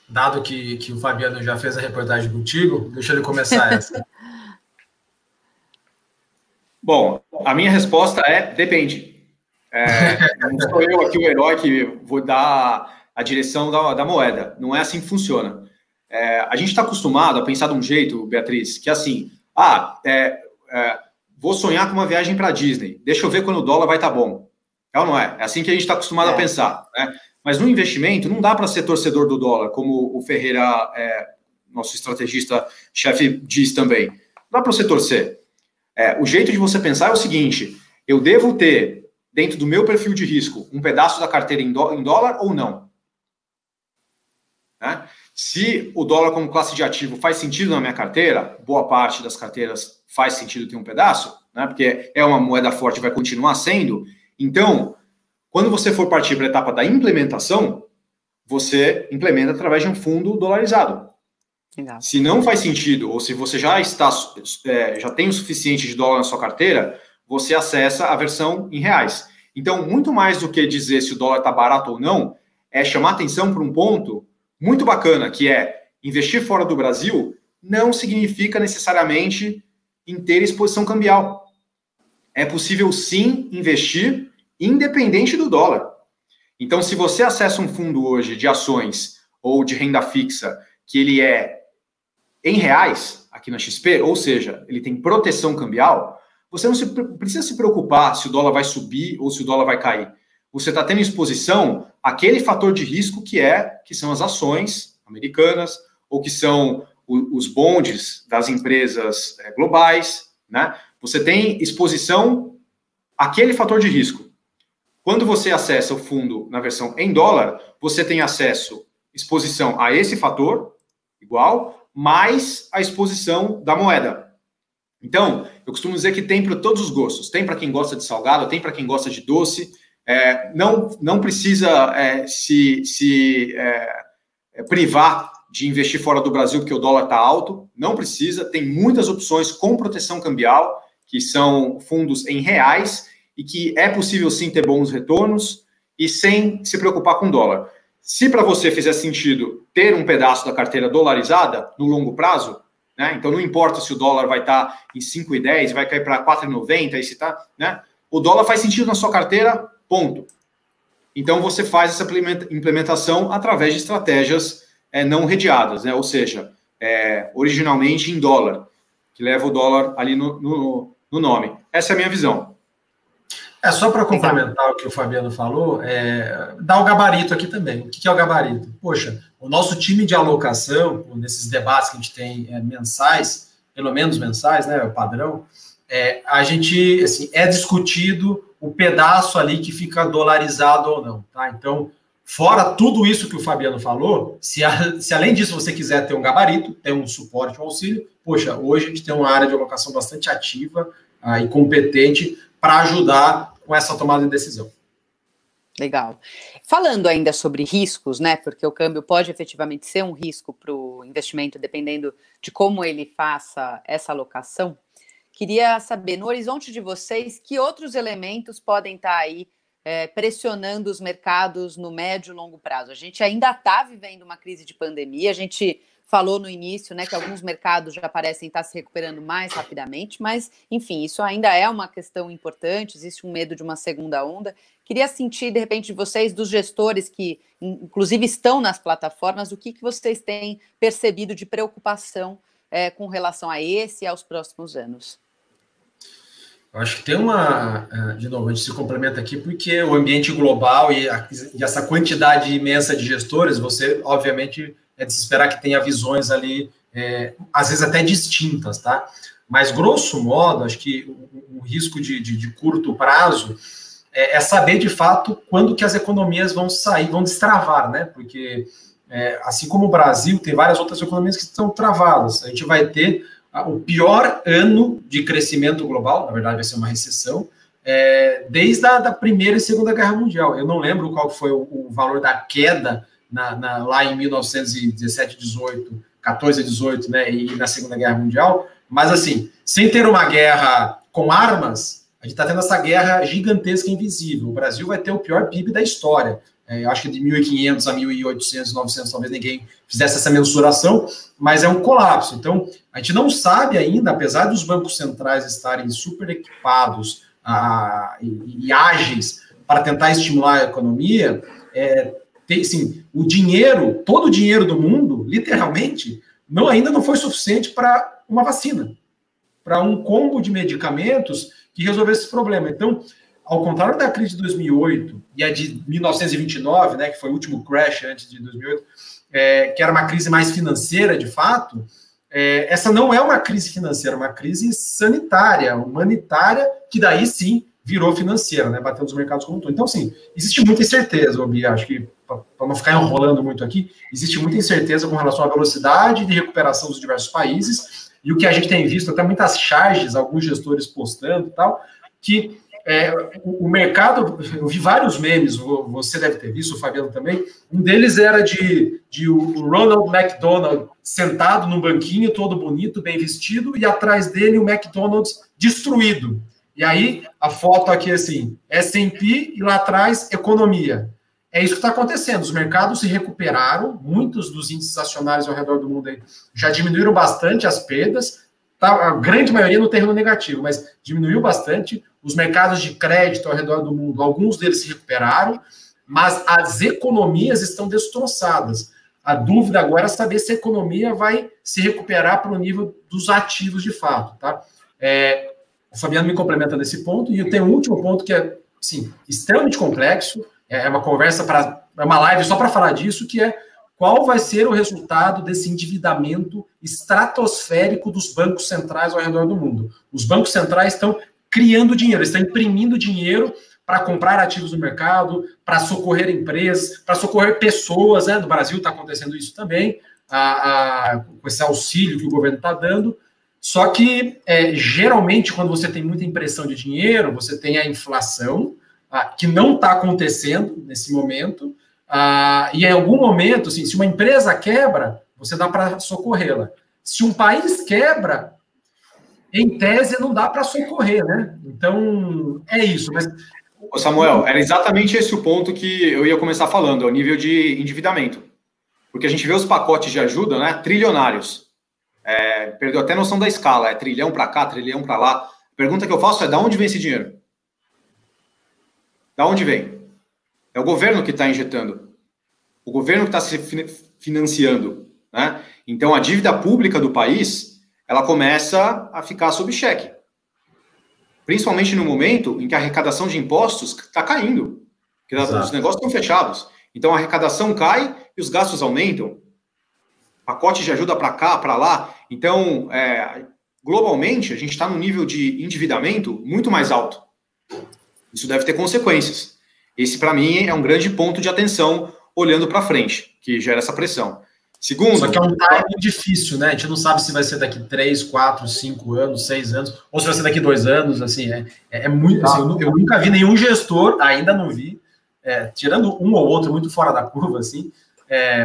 Dado que o Fabiano já fez a reportagem contigo, deixa ele começar essa. Bom, a minha resposta é depende. Não sou eu aqui o herói que vou dar a direção da moeda. Não é assim que funciona. A gente está acostumado a pensar de um jeito, Beatriz, que é assim, vou sonhar com uma viagem para a Disney, deixa eu ver quando o dólar vai estar bom. É ou não é? É assim que a gente está acostumado a pensar, né? Mas no investimento não dá para ser torcedor do dólar, como o Ferreira, nosso estrategista-chefe, diz também. Não dá para você torcer. O jeito de você pensar é o seguinte: eu devo ter, dentro do meu perfil de risco, um pedaço da carteira em dólar ou não? Né? Se o dólar como classe de ativo faz sentido na minha carteira, boa parte das carteiras faz sentido ter um pedaço, né? Porque é uma moeda forte e vai continuar sendo. Então, quando você for partir para a etapa da implementação, você implementa através de um fundo dolarizado. Legal. Se não faz sentido, ou se você já tem o suficiente de dólar na sua carteira, você acessa a versão em reais. Então, muito mais do que dizer se o dólar está barato ou não, é chamar atenção para um ponto muito bacana, que é investir fora do Brasil não significa necessariamente em ter exposição cambial. É possível, sim, investir independente do dólar. Então, se você acessa um fundo hoje de ações ou de renda fixa, que ele é em reais, aqui na XP, ou seja, ele tem proteção cambial, você não precisa se preocupar se o dólar vai subir ou se o dólar vai cair. Você está tendo exposição àquele fator de risco que são as ações americanas, ou que são os bondes das empresas globais, né? Você tem exposição àquele fator de risco. Quando você acessa o fundo na versão em dólar, você tem exposição a esse fator, igual, mais a exposição da moeda. Então, eu costumo dizer que tem para todos os gostos. Tem para quem gosta de salgado, tem para quem gosta de doce. Não precisa se privar de investir fora do Brasil porque o dólar está alto. Não precisa. Tem muitas opções com proteção cambial, que são fundos em reais, e que é possível sim ter bons retornos e sem se preocupar com dólar. Se para você fizer sentido ter um pedaço da carteira dolarizada no longo prazo, né? Então não importa se o dólar vai estar em 5,10, vai cair para 4,90, e se tá, né? O dólar faz sentido na sua carteira, ponto. Então você faz essa implementação através de estratégias não hedgeadas, né? Ou seja, originalmente em dólar, que leva o dólar ali no nome. Essa é a minha visão. Só para complementar o que o Fabiano falou, dar o gabarito aqui também. O que é o gabarito? Poxa, o nosso time de alocação, nesses debates que a gente tem mensais, pelo menos mensais, né, o padrão, a gente, assim, discutido o pedaço ali que fica dolarizado ou não, tá? Então, fora tudo isso que o Fabiano falou, se além disso você quiser ter um gabarito, ter um suporte, um auxílio, poxa, hoje a gente tem uma área de alocação bastante ativa e competente para ajudar com essa tomada de decisão. Legal. Falando ainda sobre riscos, né? Porque o câmbio pode efetivamente ser um risco para o investimento, dependendo de como ele faça essa alocação. Queria saber, no horizonte de vocês, que outros elementos podem estar aí pressionando os mercados no médio e longo prazo? A gente ainda está vivendo uma crise de pandemia, a gente falou no início, né, que alguns mercados já parecem estar se recuperando mais rapidamente, mas, enfim, isso ainda é uma questão importante, existe um medo de uma segunda onda. Queria sentir, de repente, de vocês, dos gestores que, inclusive, estão nas plataformas, o que vocês têm percebido de preocupação com relação a esse e aos próximos anos? Eu acho que tem de novo, a gente se complementa aqui, porque o ambiente global e essa quantidade imensa de gestores, você, obviamente, é de se esperar que tenha visões ali, às vezes até distintas, tá? Mas, grosso modo, acho que o risco de curto prazo é saber, de fato, quando que as economias vão sair, vão destravar, né? Porque, assim como o Brasil, tem várias outras economias que estão travadas. A gente vai ter o pior ano de crescimento global, na verdade vai ser uma recessão, desde a Primeira e Segunda Guerra Mundial. Eu não lembro qual foi o valor da queda lá em 1917, 18, 14, 18, né, e na Segunda Guerra Mundial, mas assim, sem ter uma guerra com armas, a gente está tendo essa guerra gigantesca invisível. O Brasil vai ter o pior PIB da história. Eu acho que de 1.500 a 1.800, 900, talvez ninguém fizesse essa mensuração, mas é um colapso. Então, a gente não sabe ainda, apesar dos bancos centrais estarem super equipados e ágeis para tentar estimular a economia, assim, o dinheiro, todo o dinheiro do mundo, literalmente, ainda não foi suficiente para uma vacina, para um combo de medicamentos que resolvesse esse problema. Então, ao contrário da crise de 2008 e a de 1929, né, que foi o último crash antes de 2008, que era uma crise mais financeira, de fato, essa não é uma crise financeira, é uma crise sanitária, humanitária, que daí sim virou financeira, né, batendo os mercados como um todo. Então, sim, existe muita incerteza, Bia, acho que, para não ficar enrolando muito aqui, existe muita incerteza com relação à velocidade de recuperação dos diversos países, e o que a gente tem visto, até muitas charges, alguns gestores postando e tal, que o mercado, eu vi vários memes, você deve ter visto, o Fabiano também, um deles era de o Ronald McDonald sentado num banquinho, todo bonito, bem vestido, e atrás dele o McDonald's destruído. E aí, a foto aqui assim, S&P e lá atrás, economia. É isso que está acontecendo, os mercados se recuperaram, muitos dos índices acionários ao redor do mundo aí já diminuíram bastante as perdas, tá? A grande maioria no terreno negativo, mas diminuiu bastante. Os mercados de crédito ao redor do mundo, alguns deles se recuperaram, mas as economias estão destroçadas. A dúvida agora é saber se a economia vai se recuperar para o nível dos ativos de fato. Tá? O Fabiano me complementa nesse ponto, e eu tenho um último ponto que é assim, extremamente complexo, é uma conversa é uma live só para falar disso, que é qual vai ser o resultado desse endividamento estratosférico dos bancos centrais ao redor do mundo. Os bancos centrais estão criando dinheiro, estão imprimindo dinheiro para comprar ativos no mercado, para socorrer empresas, para socorrer pessoas, né? No Brasil está acontecendo isso também, com esse auxílio que o governo está dando. Só que, geralmente, quando você tem muita impressão de dinheiro, você tem a inflação, que não está acontecendo nesse momento, e em algum momento, assim, se uma empresa quebra, você dá para socorrê-la. Se um país quebra, em tese, não dá para socorrer, né? Então, é isso. Mas... Ô Samuel, era exatamente esse o ponto que eu ia começar falando, é o nível de endividamento. Porque a gente vê os pacotes de ajuda, né, trilionários. Perdeu até a noção da escala, trilhão para cá, trilhão para lá. A pergunta que eu faço é, de onde vem esse dinheiro? Da onde vem? É o governo que está injetando. O governo que está se financiando, né? Então, a dívida pública do país, ela começa a ficar sob cheque. Principalmente no momento em que a arrecadação de impostos está caindo. Porque os negócios estão fechados. Então, a arrecadação cai e os gastos aumentam. Pacote de ajuda para cá, para lá. Então, globalmente, a gente está num nível de endividamento muito mais alto. Isso deve ter consequências. Esse, para mim, é um grande ponto de atenção olhando para frente, que gera essa pressão. Segundo... Só que é um timing difícil, né? A gente não sabe se vai ser daqui 3, 4, 5 anos, 6 anos, ou se vai ser daqui 2 anos, assim, muito... Assim, eu nunca vi nenhum gestor, ainda não vi, tirando um ou outro muito fora da curva, assim,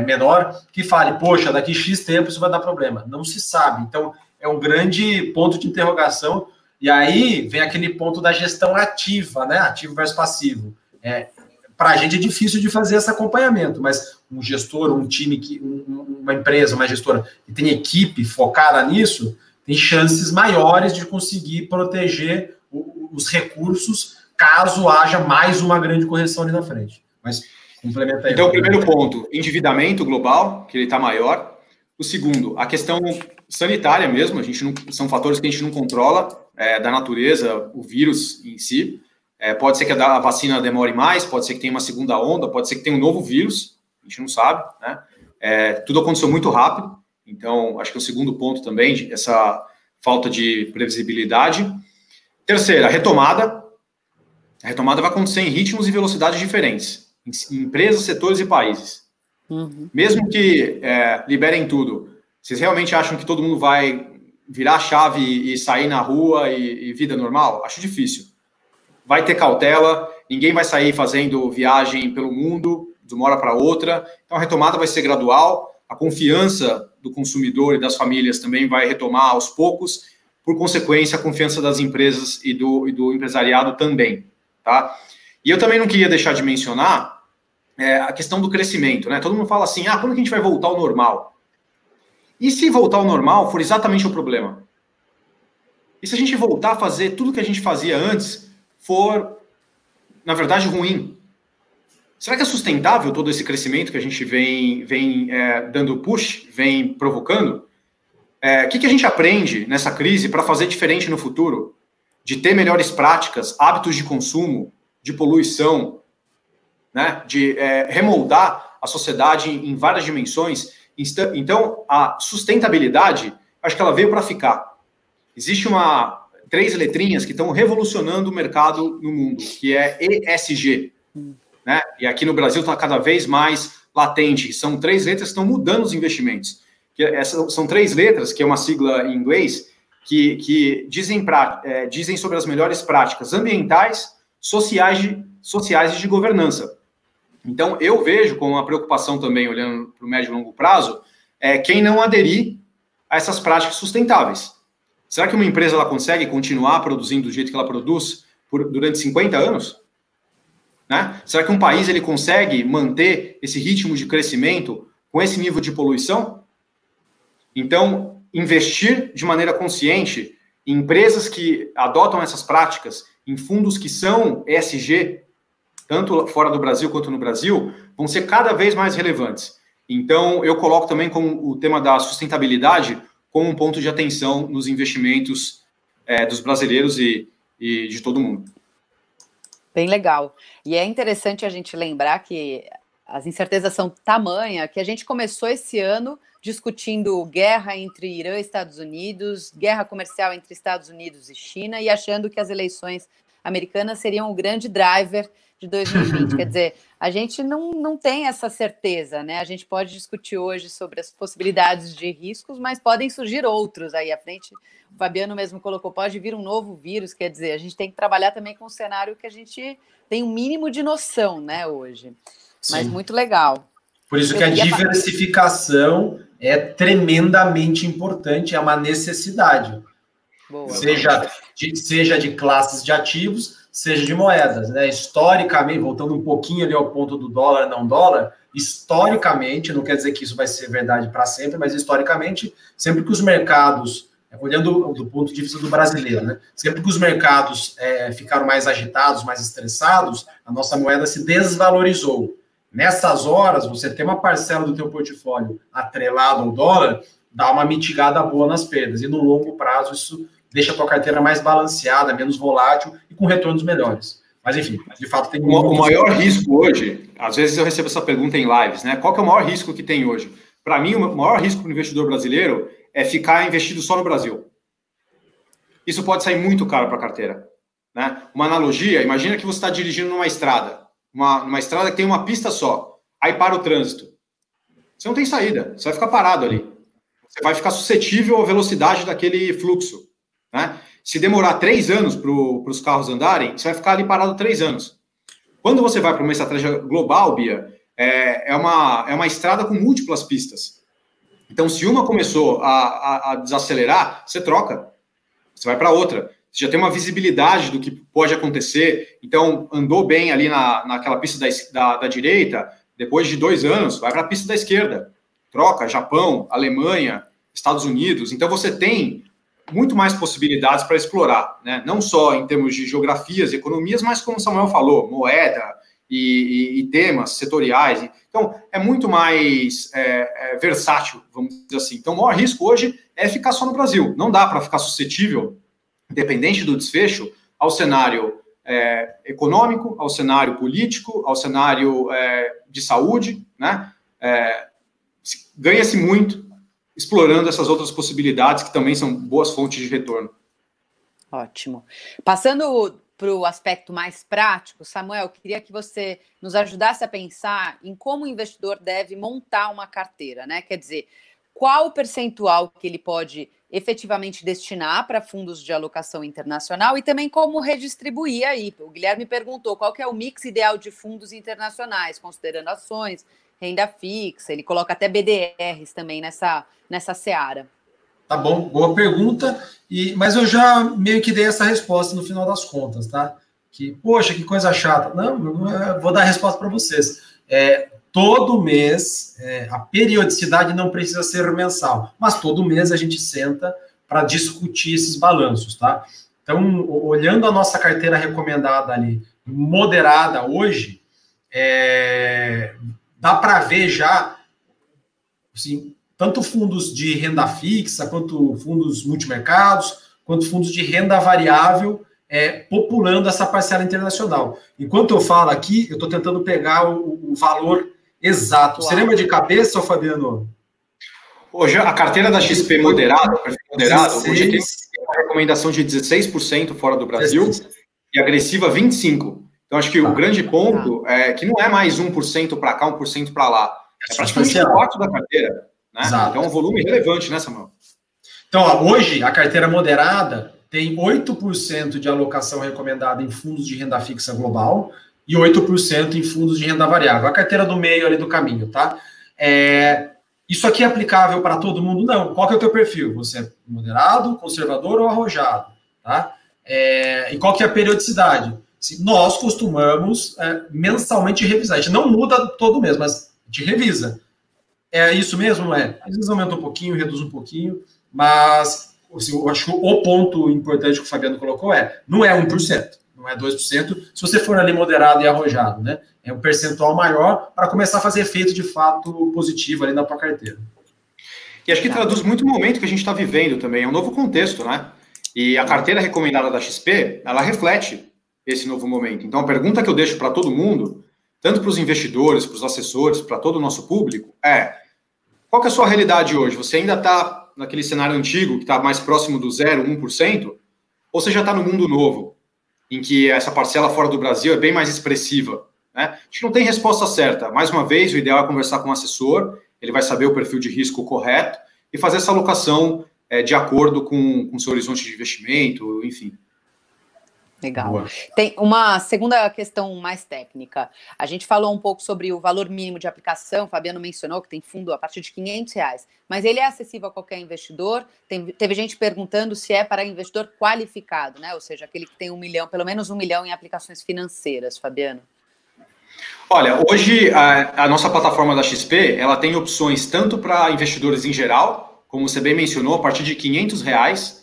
menor, que fale, poxa, daqui X tempo isso vai dar problema. Não se sabe. Então, é um grande ponto de interrogação. E aí vem aquele ponto da gestão ativa, né? Ativo versus passivo. Para a gente é difícil de fazer esse acompanhamento, mas um gestor, um time, uma empresa, uma gestora que tem equipe focada nisso, tem chances maiores de conseguir proteger os recursos caso haja mais uma grande correção ali na frente. Mas complementa aí. Então, o primeiro ponto, endividamento global, que ele está maior. O segundo, a questão sanitária mesmo, são fatores que a gente não controla, da natureza, o vírus em si. Pode ser que a vacina demore mais, pode ser que tenha uma segunda onda, pode ser que tenha um novo vírus, a gente não sabe, né? Tudo aconteceu muito rápido, então acho que é o segundo ponto também, essa falta de previsibilidade. Terceira, a retomada. A retomada vai acontecer em ritmos e velocidades diferentes, em empresas, setores e países. Uhum. Mesmo que liberem tudo, vocês realmente acham que todo mundo vai virar a chave e sair na rua e vida normal? Acho difícil. Vai ter cautela, ninguém vai sair fazendo viagem pelo mundo, de uma hora para outra. Então, a retomada vai ser gradual, a confiança do consumidor e das famílias também vai retomar aos poucos, por consequência, a confiança das empresas e do empresariado também, tá? E eu também não queria deixar de mencionar a questão do crescimento, né? Todo mundo fala assim, quando que a gente vai voltar ao normal? E se voltar ao normal for exatamente o problema? E se a gente voltar a fazer tudo que a gente fazia antes for, na verdade, ruim? Será que é sustentável todo esse crescimento que a gente vem dando push, vem provocando? O que a gente aprende nessa crise para fazer diferente no futuro? De ter melhores práticas, hábitos de consumo, de poluição, né? De remoldar a sociedade em várias dimensões. Então, a sustentabilidade, acho que ela veio para ficar. Existe 3 letrinhas que estão revolucionando o mercado no mundo, que é ESG, né? E aqui no Brasil está cada vez mais latente. São 3 letras que estão mudando os investimentos. São 3 letras, que é uma sigla em inglês, que dizem sobre as melhores práticas ambientais, sociais e de governança. Então, eu vejo com uma preocupação também, olhando para o médio e longo prazo, quem não aderir a essas práticas sustentáveis. Será que uma empresa ela consegue continuar produzindo do jeito que ela produz durante 50 anos? Né? Será que um país ele consegue manter esse ritmo de crescimento com esse nível de poluição? Então, investir de maneira consciente em empresas que adotam essas práticas, em fundos que são ESG, tanto fora do Brasil quanto no Brasil, vão ser cada vez mais relevantes. Então, eu coloco também como o tema da sustentabilidade como um ponto de atenção nos investimentos dos brasileiros e de todo mundo. Bem legal. E é interessante a gente lembrar que as incertezas são tamanha que a gente começou esse ano discutindo guerra entre Irã e Estados Unidos, guerra comercial entre Estados Unidos e China, e achando que as eleições americanas seriam o grande driver de 2020. Quer dizer, a gente não tem essa certeza, né? A gente pode discutir hoje sobre as possibilidades de riscos, mas podem surgir outros aí à frente. O Fabiano mesmo colocou, pode vir um novo vírus, quer dizer, a gente tem que trabalhar também com um cenário que a gente tem um mínimo de noção, né, hoje. Sim. Mas muito legal. Por isso que a diversificação é tremendamente importante, é uma necessidade. Boa, seja de classes de ativos, seja de moedas, né? Historicamente, voltando um pouquinho ali ao ponto do dólar, não dólar, historicamente, não quer dizer que isso vai ser verdade para sempre, mas historicamente, sempre que os mercados, olhando do ponto de vista do brasileiro, né? Sempre que os mercados ficaram mais agitados, mais estressados, a nossa moeda se desvalorizou. Nessas horas, você ter uma parcela do teu portfólio atrelado ao dólar, dá uma mitigada boa nas perdas. E no longo prazo, isso deixa a tua carteira mais balanceada, menos volátil e com retornos melhores. Mas, enfim, de fato tem... O maior risco hoje, às vezes eu recebo essa pergunta em lives, né? Qual que é o maior risco que tem hoje? Para mim, o maior risco para o investidor brasileiro é ficar investido só no Brasil. Isso pode sair muito caro para a carteira, né? Uma analogia, imagina que você está dirigindo numa estrada, uma estrada que tem uma pista só, aí para o trânsito. Você não tem saída, você vai ficar parado ali. Você vai ficar suscetível à velocidade daquele fluxo, né? Se demorar 3 anos para os carros andarem, você vai ficar ali parado 3 anos. Quando você vai para uma estratégia global, Bia, é uma estrada com múltiplas pistas. Então, se uma começou a desacelerar, você troca. Você vai para outra. Você já tem uma visibilidade do que pode acontecer. Então, andou bem ali naquela pista da direita, depois de 2 anos, vai para a pista da esquerda. Troca, Japão, Alemanha, Estados Unidos. Então, você tem muito mais possibilidades para explorar, né? Não só em termos de geografias e economias, mas como o Samuel falou, moeda e temas setoriais. Então, é muito mais versátil, vamos dizer assim. Então, o maior risco hoje é ficar só no Brasil. Não dá para ficar suscetível, independente do desfecho, ao cenário econômico, ao cenário político, ao cenário de saúde, né? Ganha-se muito explorando essas outras possibilidades que também são boas fontes de retorno. Ótimo. Passando para o aspecto mais prático, Samuel, queria que você nos ajudasse a pensar em como o investidor deve montar uma carteira, né? Quer dizer, qual o percentual que ele pode efetivamente destinar para fundos de alocação internacional e também como redistribuir aí. O Guilherme perguntou qual que é o mix ideal de fundos internacionais, considerando ações, renda fixa, ele coloca até BDRs também nessa seara. Tá bom, boa pergunta, mas eu já meio que dei essa resposta no final das contas, tá? Poxa, que coisa chata. Não, eu vou dar a resposta para vocês. Todo mês, a periodicidade não precisa ser mensal, mas todo mês a gente senta para discutir esses balanços, tá? Então, olhando a nossa carteira recomendada ali, moderada hoje, dá para ver já, assim, tanto fundos de renda fixa, quanto fundos multimercados, quanto fundos de renda variável, populando essa parcela internacional. Enquanto eu falo aqui, eu estou tentando pegar o valor exato. Você lembra de cabeça, Fabiano? Hoje, a carteira da XP moderada, hoje tem uma recomendação de 16% fora do Brasil 16. E agressiva 25%. Então, acho que o grande ponto é que não é mais 1% para cá, 1% para lá. É praticamente um quarto da carteira. Né? Então, é um volume relevante, né, Samuel? Então, ó, hoje, a carteira moderada tem 8% de alocação recomendada em fundos de renda fixa global e 8% em fundos de renda variável. A carteira do meio ali do caminho, tá? Isso aqui é aplicável para todo mundo? Não. Qual que é o teu perfil? Você é moderado, conservador ou arrojado? Tá? E qual que é a periodicidade? Nós costumamos mensalmente revisar. A gente não muda todo mês, mas a gente revisa. É isso mesmo, não é? Às vezes aumenta um pouquinho, reduz um pouquinho, mas assim, eu acho que o ponto importante que o Fabiano colocou não é 1%, não é 2%, se você for ali moderado e arrojado, né? É um percentual maior para começar a fazer efeito de fato positivo ali na tua carteira. E acho que traduz muito o momento que a gente está vivendo também, é um novo contexto, né? E a carteira recomendada da XP, ela reflete esse novo momento. Então a pergunta que eu deixo para todo mundo, tanto para os investidores, para os assessores, para todo o nosso público, qual que é a sua realidade hoje? Você ainda está naquele cenário antigo, que está mais próximo do 0, 1%? Ou você já está no mundo novo, em que essa parcela fora do Brasil é bem mais expressiva? Né? A gente não tem resposta certa. Mais uma vez, o ideal é conversar com o assessor, ele vai saber o perfil de risco correto e fazer essa alocação de acordo com o seu horizonte de investimento, enfim. Legal. Boa. Tem uma segunda questão mais técnica. A gente falou um pouco sobre o valor mínimo de aplicação, o Fabiano mencionou que tem fundo a partir de R$500, mas ele é acessível a qualquer investidor. Teve gente perguntando se é para investidor qualificado, né? Ou seja, aquele que tem 1 milhão, pelo menos 1 milhão em aplicações financeiras, Fabiano. Olha, hoje a nossa plataforma da XP, ela tem opções tanto para investidores em geral, como você bem mencionou, a partir de R$500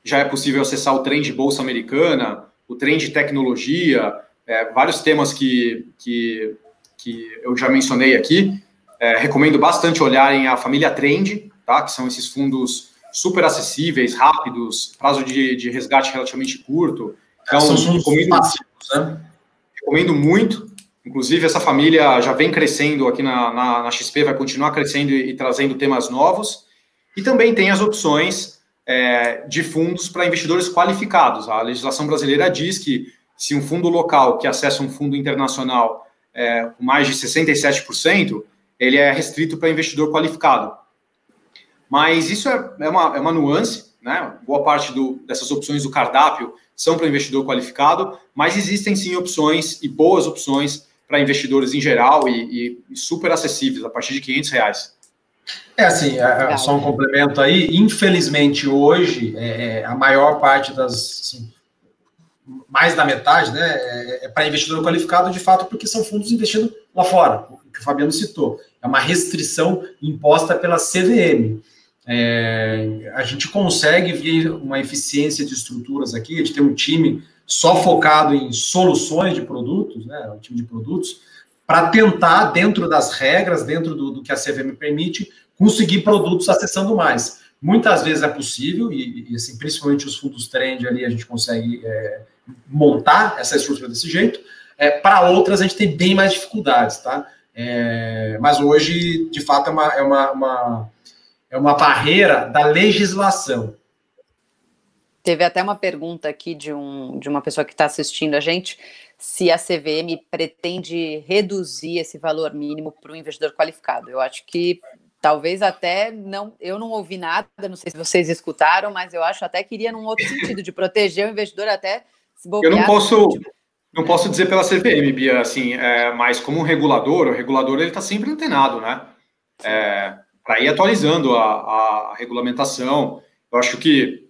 já é possível acessar o trem de Bolsa Americana, o trem de tecnologia, vários temas que eu já mencionei aqui. Recomendo bastante olharem a família Trend, tá? Que são esses fundos super acessíveis, rápidos, prazo de resgate relativamente curto. Então, são fundos passivos, né? Recomendo muito. Inclusive, essa família já vem crescendo aqui na XP, vai continuar crescendo e trazendo temas novos. E também tem as opções de fundos para investidores qualificados. A legislação brasileira diz que se um fundo local que acessa um fundo internacional com mais de 67%, ele é restrito para investidor qualificado. Mas isso é uma nuance, né? Boa parte dessas opções do cardápio são para investidor qualificado, mas existem sim opções e boas opções para investidores em geral e super acessíveis, a partir de R$500. Assim, só um complemento aí, infelizmente hoje, a maior parte assim, mais da metade, né, é para investidor qualificado, de fato, porque são fundos investindo lá fora, o que o Fabiano citou. É uma restrição imposta pela CVM. A gente consegue ver uma eficiência de estruturas aqui, a gente tem um time só focado em soluções de produtos, né, um time de produtos, para tentar, dentro das regras, dentro do que a CVM permite, conseguir produtos acessando mais. Muitas vezes é possível, e assim, principalmente os fundos trend ali, a gente consegue montar essa estrutura desse jeito. Para outras, a gente tem bem mais dificuldades, tá? Mas hoje, de fato, é uma barreira da legislação. Teve até uma pergunta aqui de uma pessoa que está assistindo a gente, se a CVM pretende reduzir esse valor mínimo para o investidor qualificado. Eu acho que talvez até eu não ouvi nada, não sei se vocês escutaram, mas eu acho até que iria num outro sentido, de proteger o investidor até se bobear. Eu não posso dizer pela CVM, Bia, assim, mas como um regulador, o regulador ele está sempre antenado, né? Para ir atualizando a regulamentação. Eu acho que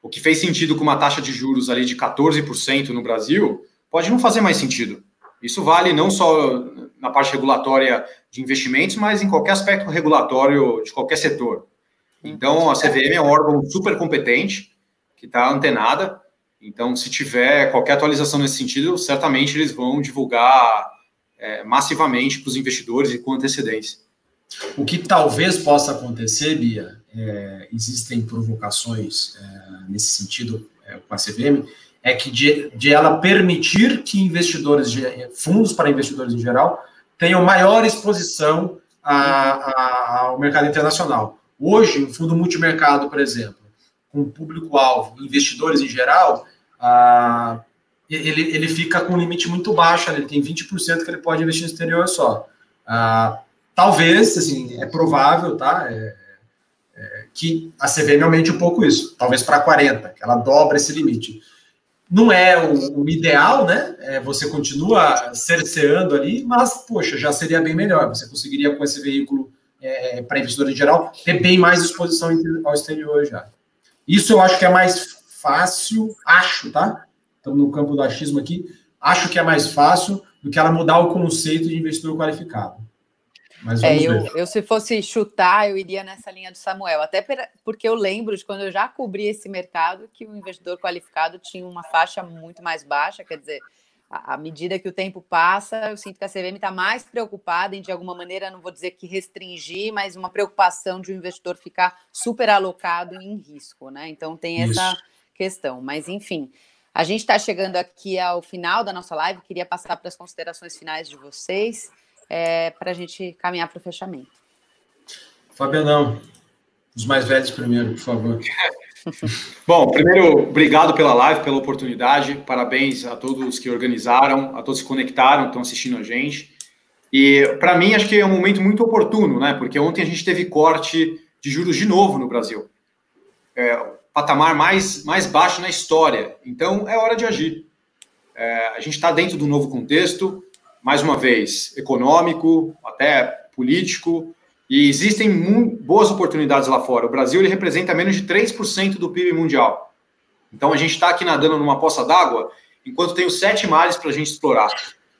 o que fez sentido com uma taxa de juros ali de 14% no Brasil, pode não fazer mais sentido. Isso vale não só na parte regulatória de investimentos, mas em qualquer aspecto regulatório de qualquer setor. Então, a CVM é um órgão super competente, que está antenada. Então, se tiver qualquer atualização nesse sentido, certamente eles vão divulgar massivamente para os investidores e com antecedência. O que talvez possa acontecer, Bia, existem provocações nesse sentido com a CVM, é que de ela permitir que fundos para investidores em geral, tenham maior exposição ao mercado internacional. Hoje, o fundo multimercado, por exemplo, com público-alvo, investidores em geral, ele fica com um limite muito baixo, ele tem 20% que ele pode investir no exterior só. Talvez, assim, é provável, tá? Que a CVM aumente um pouco isso, talvez para 40%, que ela dobra esse limite. Não é o ideal, né? Você continua cerceando ali, mas, poxa, já seria bem melhor. Você conseguiria, com esse veículo para investidor em geral, ter bem mais exposição ao exterior já. Isso eu acho que é mais fácil, tá? Estamos no campo do achismo aqui. Acho que é mais fácil do que ela mudar o conceito de investidor qualificado. Mas eu, se fosse chutar, eu iria nessa linha do Samuel, até porque eu lembro de quando eu já cobri esse mercado que o investidor qualificado tinha uma faixa muito mais baixa, quer dizer, à medida que o tempo passa, eu sinto que a CVM está mais preocupada em, de alguma maneira, não vou dizer que restringir, mas uma preocupação de o investidor ficar super alocado em risco, né? Então tem essa questão, mas enfim, a gente está chegando aqui ao final da nossa live, queria passar para as considerações finais de vocês, para a gente caminhar para o fechamento. Fabianão, os mais velhos primeiro, por favor. Bom, primeiro, obrigado pela live, pela oportunidade, parabéns a todos que organizaram, a todos que conectaram, estão assistindo a gente. E, para mim, acho que é um momento muito oportuno, né? Porque ontem a gente teve corte de juros de novo no Brasil. O patamar mais baixo na história. Então, é hora de agir. A gente está dentro do novo contexto, mais uma vez, econômico, até político, e existem boas oportunidades lá fora. O Brasil ele representa menos de 3% do PIB mundial. Então, a gente está aqui nadando numa poça d'água, enquanto tem os 7 mares para a gente explorar.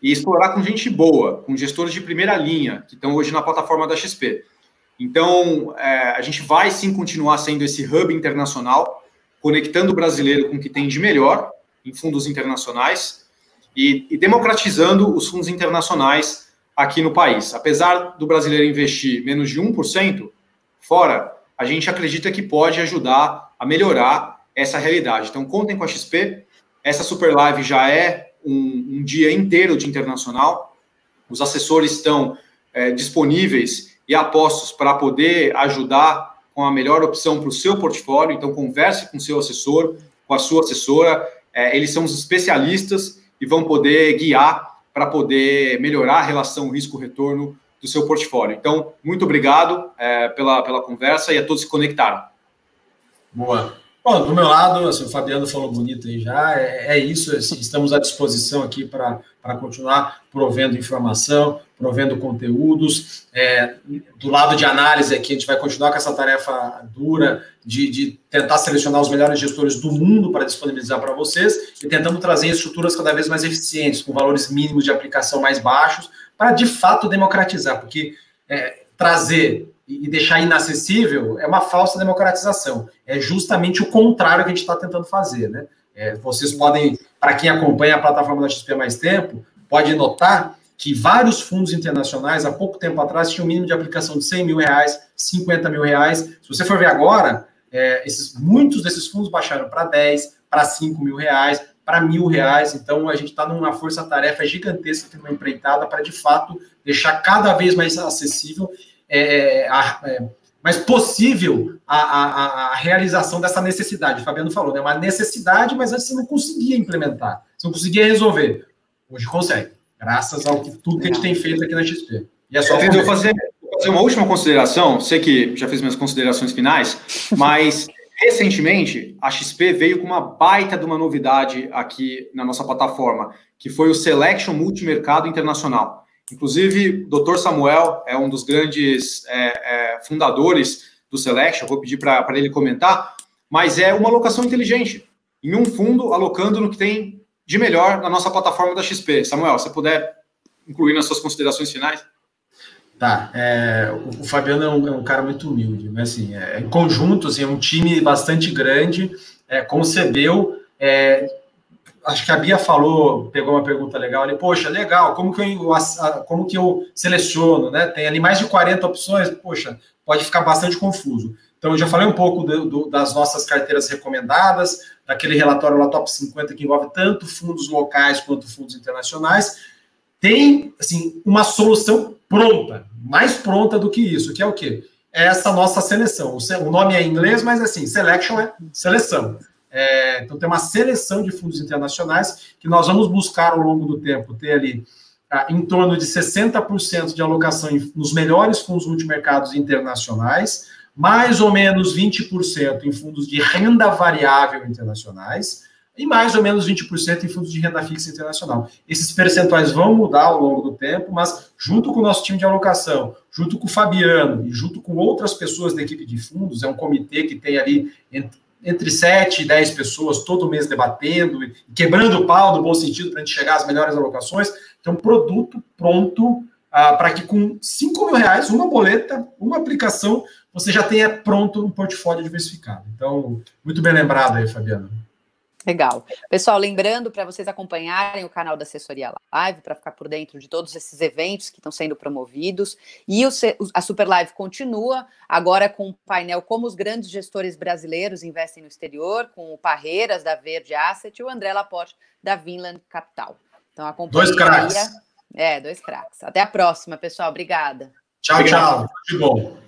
E explorar com gente boa, com gestores de primeira linha, que estão hoje na plataforma da XP. Então, a gente vai sim continuar sendo esse hub internacional, conectando o brasileiro com o que tem de melhor em fundos internacionais, e democratizando os fundos internacionais aqui no país. Apesar do brasileiro investir menos de 1% fora, a gente acredita que pode ajudar a melhorar essa realidade. Então, contem com a XP. Essa Super Live já é um dia inteiro de internacional. Os assessores estão disponíveis e apostos para poder ajudar com a melhor opção para o seu portfólio. Então, converse com o seu assessor, com a sua assessora. Eles são os especialistas e vão poder guiar para poder melhorar a relação risco-retorno do seu portfólio. Então, muito obrigado pela conversa e a todos que conectaram. Boa. Bom, do meu lado, assim, o Fabiano falou bonito aí já, é isso, assim, estamos à disposição aqui para continuar provendo informação, provendo conteúdos. Do lado de análise aqui, a gente vai continuar com essa tarefa dura de tentar selecionar os melhores gestores do mundo para disponibilizar para vocês e tentando trazer estruturas cada vez mais eficientes, com valores mínimos de aplicação mais baixos, para de fato democratizar, porque trazer e deixar inacessível é uma falsa democratização. É justamente o contrário que a gente está tentando fazer, né? Vocês podem, para quem acompanha a plataforma da XP há mais tempo, pode notar que vários fundos internacionais, há pouco tempo atrás, tinham um mínimo de aplicação de R$100 mil, R$50 mil. Se você for ver agora, muitos desses fundos baixaram para 10, para R$5 mil, para R$1.000. Então, a gente está numa força-tarefa gigantesca aqui numa empreitada para, de fato, deixar cada vez mais acessível mais possível a realização dessa necessidade. O Fabiano falou, né? Uma necessidade, mas antes você não conseguia implementar, você não conseguia resolver. Hoje consegue, graças ao tudo que a gente tem feito aqui na XP. E é só eu vou fazer fazer uma última consideração, sei que já fiz minhas considerações finais, mas recentemente a XP veio com uma baita de uma novidade aqui na nossa plataforma, que foi o Selection Multimercado Internacional. Inclusive, o Dr. Samuel é um dos grandes fundadores do Selection, vou pedir para ele comentar, mas é uma alocação inteligente, em um fundo, alocando no que tem de melhor na nossa plataforma da XP. Samuel, se puder incluir nas suas considerações finais. Tá, o Fabiano é um cara muito humilde, mas assim, em conjunto, assim, é um time bastante grande, concebeu, acho que a Bia falou, pegou uma pergunta legal ali, poxa, legal, como que eu seleciono, né? Tem ali mais de 40 opções, poxa, pode ficar bastante confuso. Então, eu já falei um pouco das nossas carteiras recomendadas, daquele relatório lá Top 50 que envolve tanto fundos locais quanto fundos internacionais. Tem, assim, uma solução pronta, mais pronta do que isso, que é o quê? É essa nossa seleção. O nome é em inglês, mas, assim, Selection é seleção. Então, tem uma seleção de fundos internacionais que nós vamos buscar ao longo do tempo ter ali em torno de 60% de alocação nos melhores fundos multimercados internacionais, mais ou menos 20% em fundos de renda variável internacionais e mais ou menos 20% em fundos de renda fixa internacional. Esses percentuais vão mudar ao longo do tempo, mas junto com o nosso time de alocação, junto com o Fabiano e junto com outras pessoas da equipe de fundos, é um comitê que tem ali entre 7 e 10 pessoas todo mês debatendo e quebrando o pau no bom sentido para a gente chegar às melhores alocações. Então, produto pronto para que com R$5.000, uma boleta, uma aplicação, você já tenha pronto um portfólio diversificado. Então, muito bem lembrado aí, Fabiano. Legal. Pessoal, lembrando para vocês acompanharem o canal da Assessoria Live, para ficar por dentro de todos esses eventos que estão sendo promovidos. E a Super Live continua, agora com um painel como os grandes gestores brasileiros investem no exterior, com o Parreiras, da Verde Asset, e o André Laporte, da Vinland Capital. Então, acompanhem. 2 craques. 2 craques. Até a próxima, pessoal. Obrigada. Tchau, tchau. Muito bom.